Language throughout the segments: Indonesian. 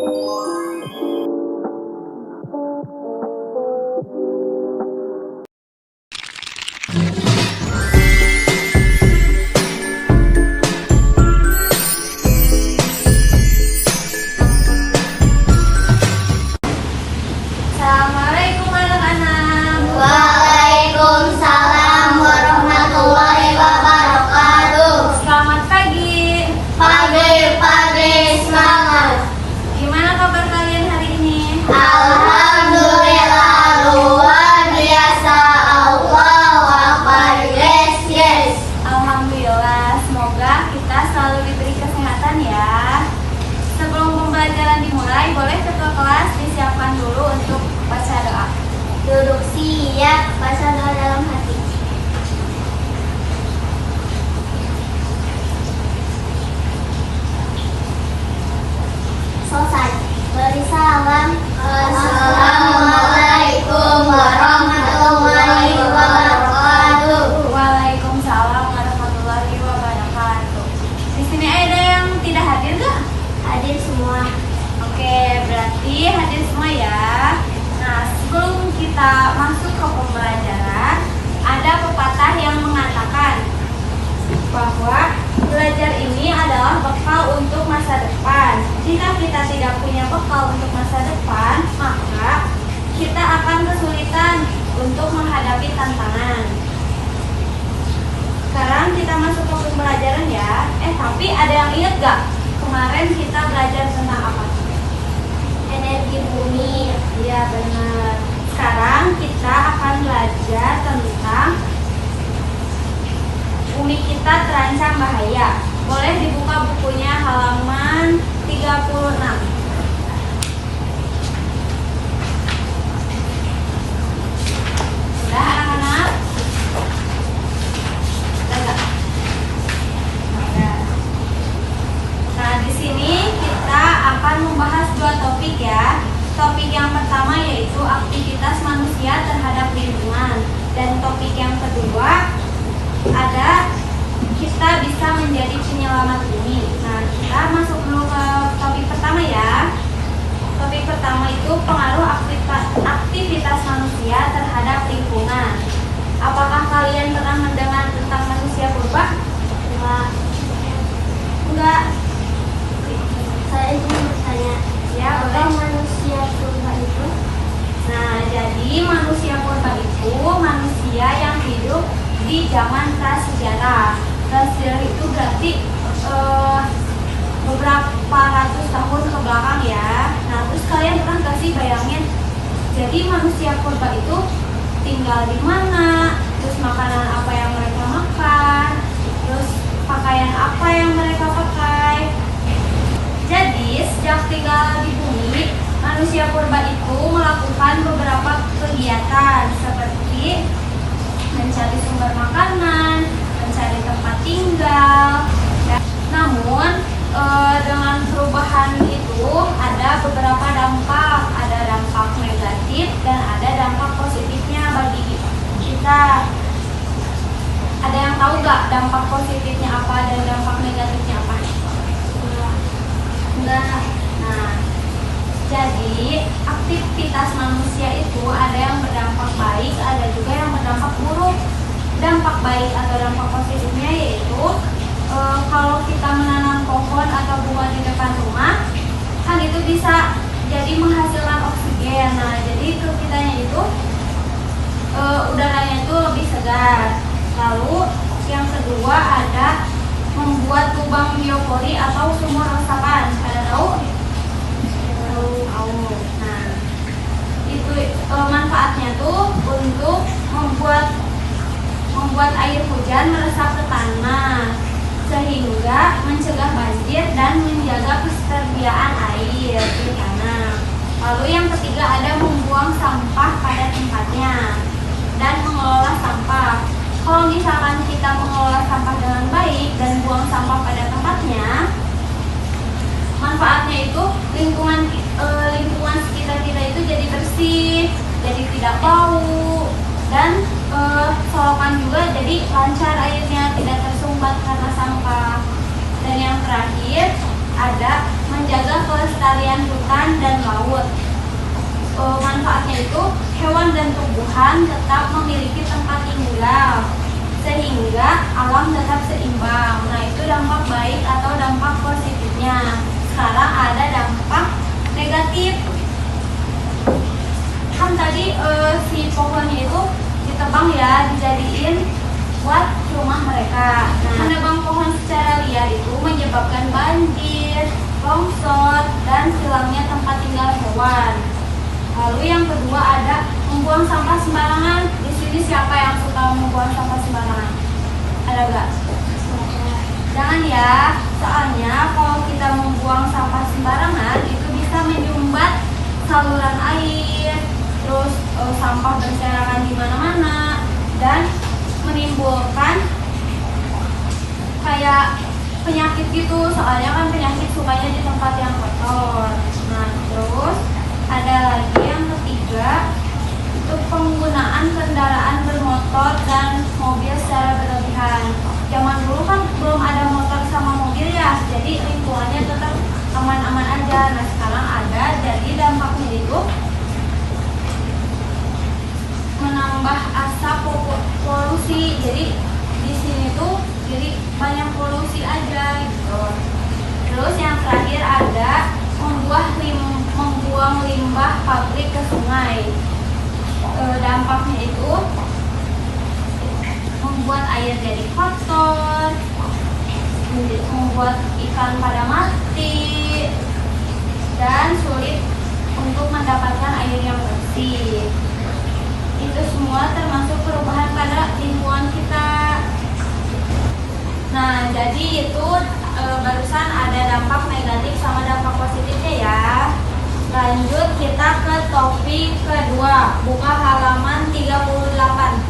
Assalamualaikum anak-anak. Waalaikumsalam warahmatullahi wabarakatuh. Selamat pagi. Pagi-pagi semangat. Gimana kabar kalian hari ini? Alhamdulillah luar biasa. Allahu Akbar. Yes, yes. Alhamdulillah, semoga kita selalu diberi kesehatan ya. Sebelum pembelajaran dimulai, boleh ketua kelas disiapkan dulu untuk baca doa. Duduk siap, baca doa dalam hati. Selesai. Beri salam. Assalamualaikum warahmatullahi wabarakatuh. Waalaikumsalam warahmatullahi wabarakatuh. Di sini ada yang tidak hadir nggak? Hadir semua. Oke, berarti hadir semua ya. Nah, sebelum kita masuk ke pembelajaran, ada pepatah yang mengatakan bahwa belajar ini adalah bekal untuk masa depan. Jika kita tidak punya bekal untuk masa depan, maka kita akan kesulitan untuk menghadapi tantangan. Sekarang kita masuk ke pembelajaran ya. Tapi ada yang ingat gak? Kemarin kita belajar tentang apa? Energi bumi. Iya benar. Sekarang kita akan belajar tentang bumi kita terancam bahaya. Boleh dibuka bukunya halaman 36. Sudah anak-anak? Sudah nggak? Sudah. Nah, di sini kita akan membahas dua topik ya. Topik yang pertama yaitu aktivitas manusia terhadap lingkungan, dan topik yang kedua ada kita bisa menjadi penyelamat bumi. Nah, kita masuk dulu ke topik pertama ya. Topik pertama itu pengaruh aktivitas manusia terhadap lingkungan. Apakah kalian pernah mendengar tentang manusia purba? Enggak. Saya ingin bertanya, Ya, apa boleh. manusia purba itu? Nah, jadi manusia purba itu manusia yang hidup di zaman prasejarah. Prasejarah itu berarti beberapa ratus tahun ke belakang ya. Nah, terus kalian pernah gak sih bayangin, jadi manusia purba itu tinggal di mana, terus makanan apa yang mereka makan, terus pakaian apa yang mereka pakai. Jadi, sejak tinggal di bumi, manusia purba itu melakukan beberapa kegiatan seperti mencari sumber makanan, mencari tempat tinggal. Namun, dengan perubahan itu ada beberapa dampak. Ada dampak negatif dan ada dampak positifnya bagi kita. Ada yang tahu gak dampak positifnya apa dan dampak negatifnya apa? Enggak. Nah, jadi aktivitas manusia itu ada yang berdampak baik, ada juga yang berdampak buruk. Dampak baik atau dampak positifnya yaitu kalau kita menanam pohon atau bunga di depan rumah, kan itu bisa jadi menghasilkan oksigen. Nah, jadi ke kitanya itu udaranya itu lebih segar. Lalu yang kedua ada membuat lubang biopori atau sumur resapan. Pada tahu? Tahu. Nah, itu manfaatnya tuh untuk membuat air hujan meresap ke tanah, sehingga mencegah banjir dan menjaga ketersediaan air di tanah. Lalu yang ketiga ada membuang sampah pada tempatnya dan mengelola sampah. Kalau misalkan kita mengelola sampah dengan baik dan buang sampah pada tempatnya, manfaatnya itu lingkungan sekitar kita itu jadi bersih, jadi tidak bau, dan solokan juga jadi lancar airnya, tidak tersumbat karena sampah. Dan yang terakhir ada menjaga kelestarian hutan hutan dan laut. Manfaatnya itu hewan dan tumbuhan tetap memiliki tempat tinggal sehingga alam tetap seimbang. Nah, itu dampak baik atau dampak positifnya. Sekarang ada dampak negatif. Kan tadi si pohonnya itu ditebang ya, dijadiin buat rumah mereka. Nah, menebang pohon secara liar itu menyebabkan banjir, longsor, dan hilangnya tempat tinggal hewan. Lalu yang kedua ada membuang sampah sembarangan. Di sini siapa yang suka membuang sampah sembarangan? Ada gak? Jangan ya, soalnya kalau kita membuang sampah sembarangan itu bisa menyumbat saluran air, terus sampah berserakan di mana-mana dan menimbulkan kayak penyakit gitu. Soalnya kan penyakit sukanya di tempat yang kotor. Nah, terus ada lagi yang ketiga, itu penggunaan kendaraan bermotor dan mobil secara berlebihan. Zaman dulu kan belum ada motor sama mobil ya, jadi lingkungannya tetap aman-aman aja. Nah, sekarang ada, jadi dampaknya itu menambah asap polusi. Jadi di sini tuh jadi banyak polusi aja gitu. Terus yang terakhir ada membuang limbah pabrik ke sungai. Dampaknya itu membuat air jadi kotor, membuat ikan pada mati, dan sulit untuk mendapatkan air yang bersih. Itu semua termasuk perubahan pada lingkungan kita. Nah, jadi itu barusan ada dampak negatif sama dampak positifnya ya. Lanjut kita ke topik kedua, buka halaman 38.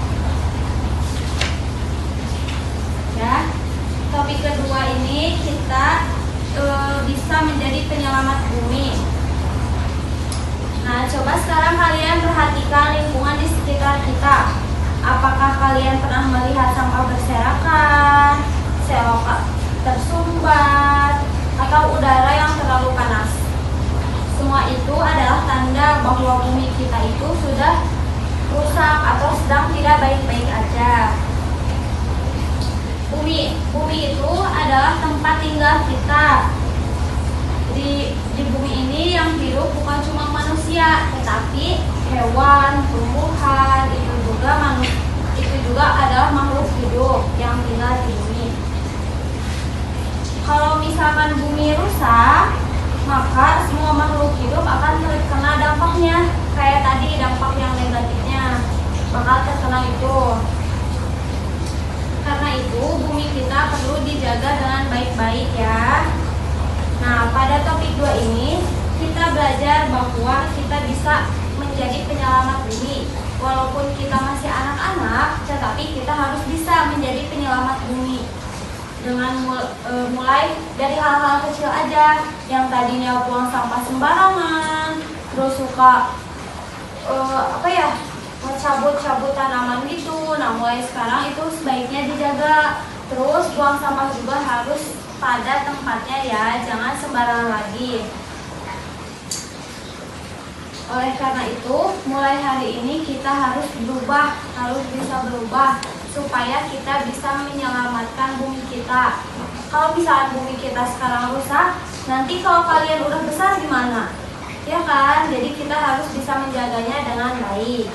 Ya, topik kedua ini kita bisa menjadi penyelamat bumi. Nah, coba sekarang kalian perhatikan lingkungan di sekitar kita. Apakah kalian pernah melihat sampah berserakan, selokan tersumbat, atau udara yang terlalu panas? Semua itu adalah tanda bahwa bumi kita itu sudah rusak atau sedang tidak baik-baik aja. Bumi itu adalah tempat tinggal kita. Di bumi ini yang hidup bukan cuma manusia, tetapi hewan, tumbuhan, itu juga adalah makhluk hidup yang tinggal di bumi. Kalau misalkan bumi rusak, maka semua makhluk hidup akan terkena dampaknya. Kayak tadi dampak yang negatifnya bakal terkena itu. Karena itu bumi kita perlu dijaga dengan baik-baik ya. Nah, pada topik 2 ini kita belajar bahwa kita bisa menjadi penyelamat bumi. Walaupun kita masih anak-anak, tetapi kita harus bisa menjadi penyelamat bumi. Dengan mulai dari hal-hal kecil aja, yang tadinya buang sampah sembarangan, terus suka cabut tanaman gitu. Nah, mulai sekarang itu sebaiknya dijaga. Terus buang sampah juga harus pada tempatnya ya, jangan sembarangan lagi. Oleh karena itu, mulai hari ini kita harus bisa berubah supaya kita bisa menyelamatkan bumi kita. Kalau misalnya bumi kita sekarang rusak, nanti kalau kalian udah besar gimana? Ya kan? Jadi kita harus bisa menjaganya dengan baik.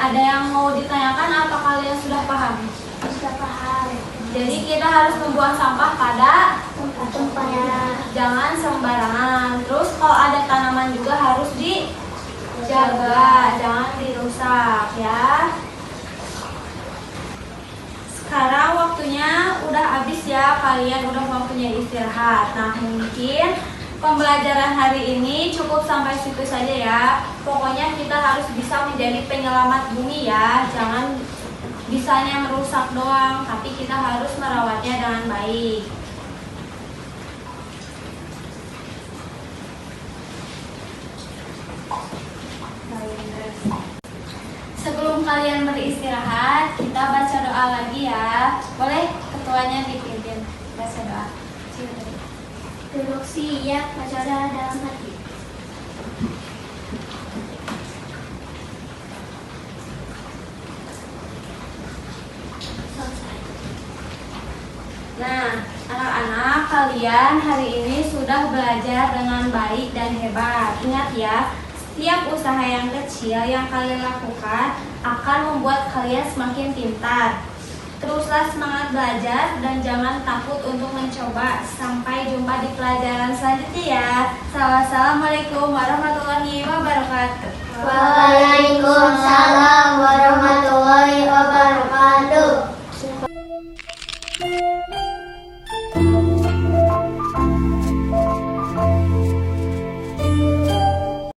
Ada yang mau ditanyakan apa kalian sudah paham? Sudah paham. Jadi kita harus membuang sampah pada Tempatnya. jangan sembarangan. Terus kalau ada tanaman juga harus dijaga, jangan dirusak ya. Sekarang waktunya udah habis ya, kalian udah waktunya istirahat. Nah, mungkin pembelajaran hari ini cukup sampai situ saja ya. Pokoknya kita harus bisa menjadi penyelamat bumi ya. Jangan bisanya merusak doang, tapi kita harus merawatnya dengan baik. Sebelum kalian beristirahat, kita baca doa lagi ya. Boleh ketuanya dipimpin baca doa. Duduk siap, baca doa dalam hati. Selesai. Nah, anak-anak kalian hari ini sudah belajar dengan baik dan hebat. Ingat ya, setiap usaha yang kecil yang kalian lakukan akan membuat kalian semakin pintar. Teruslah semangat belajar dan jangan takut untuk mencoba. Sampai jumpa di pelajaran selanjutnya ya. Assalamualaikum warahmatullahi wabarakatuh. Waalaikumsalam.